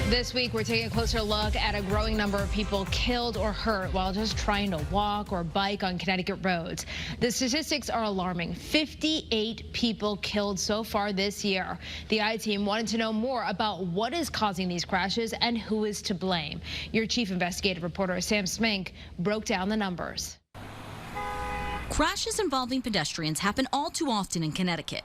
This week, we're taking a closer look at a growing number of people killed or hurt while just trying to walk or bike on Connecticut roads. The statistics are alarming. 58 people killed so far this year. The I-Team wanted to know more about what is causing these crashes and who is to blame. Your chief investigative reporter, Sam Smink, broke down the numbers. Crashes involving pedestrians happen all too often in Connecticut.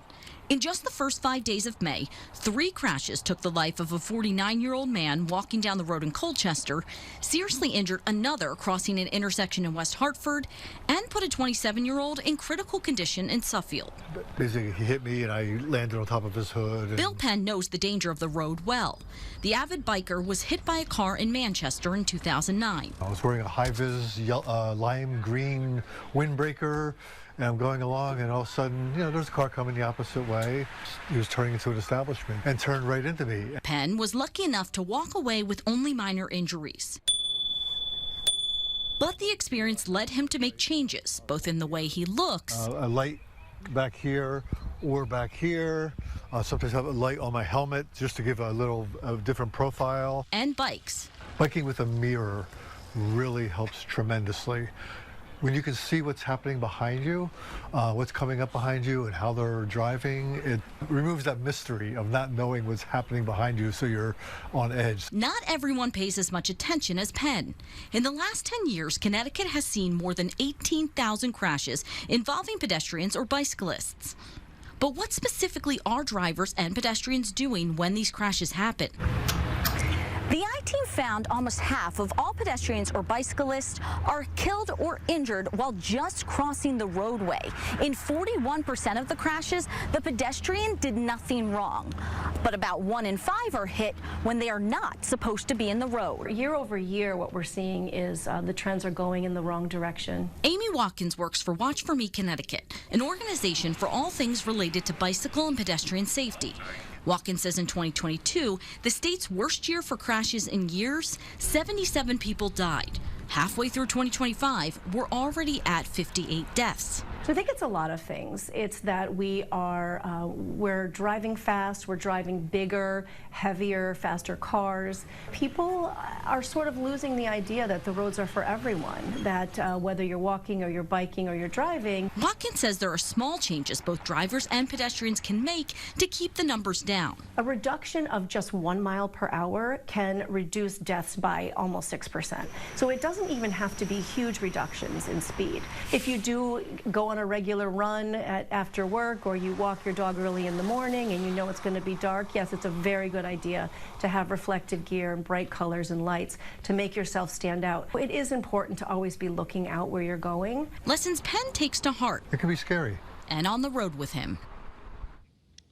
In just the first 5 days of May, 3 crashes took the life of a 49-year-old man walking down the road in Colchester, seriously injured another crossing an intersection in West Hartford, and put a 27-year-old in critical condition in Suffield. Basically, he hit me and I landed on top of his hood. Bill Penn knows the danger of the road well. The avid biker was hit by a car in Manchester in 2009. I was wearing a high-vis lime green windbreaker. And I'm going along, and all of a sudden, there's a car coming the opposite way. He was turning into an establishment and turned right into me. Penn was lucky enough to walk away with only minor injuries. But the experience led him to make changes, both in the way he looks. A light back here or back here. Sometimes I have a light on my helmet just to give a different profile. And bikes. Biking with a mirror really helps tremendously. When you can see what's happening behind you, what's coming up behind you and how they're driving, it removes that mystery of not knowing what's happening behind you, so you're on edge. Not everyone pays as much attention as Penn. In the last 10 years, Connecticut has seen more than 18,000 crashes involving pedestrians or bicyclists. But what specifically are drivers and pedestrians doing when these crashes happen? The I-Team found almost half of all pedestrians or bicyclists are killed or injured while just crossing the roadway. In 41% of the crashes, the pedestrian did nothing wrong. But about 1 in 5 are hit when they are not supposed to be in the road. Year over year, what we're seeing is the trends are going in the wrong direction. Amy Watkins works for Watch For Me Connecticut, an organization for all things related to bicycle and pedestrian safety. Watkins says in 2022, the state's worst year for crashes in years, 77 people died. Halfway through 2025, we're already at 58 deaths. So I think it's a lot of things. It's that we're driving fast, we're driving bigger, heavier, faster cars. People are sort of losing the idea that the roads are for everyone, that whether you're walking or you're biking or you're driving. Watkins says there are small changes both drivers and pedestrians can make to keep the numbers down. A reduction of just 1 mile per hour can reduce deaths by almost 6%. So it doesn't even have to be huge reductions in speed. If you do go on a regular run after work, or you walk your dog early in the morning and you know it's going to be dark, yes, it's a very good idea to have reflective gear and bright colors and lights to make yourself stand out. It is important to always be looking out where you're going. Lessons Penn takes to heart. It can be scary. And on the road with him.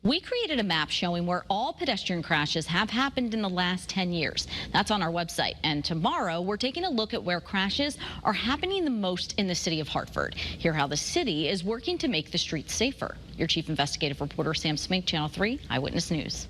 We created a map showing where all pedestrian crashes have happened in the last 10 years. That's on our website. And tomorrow, we're taking a look at where crashes are happening the most in the city of Hartford. Hear how the city is working to make the streets safer. Your chief investigative reporter, Sam Smink, Channel 3 Eyewitness News.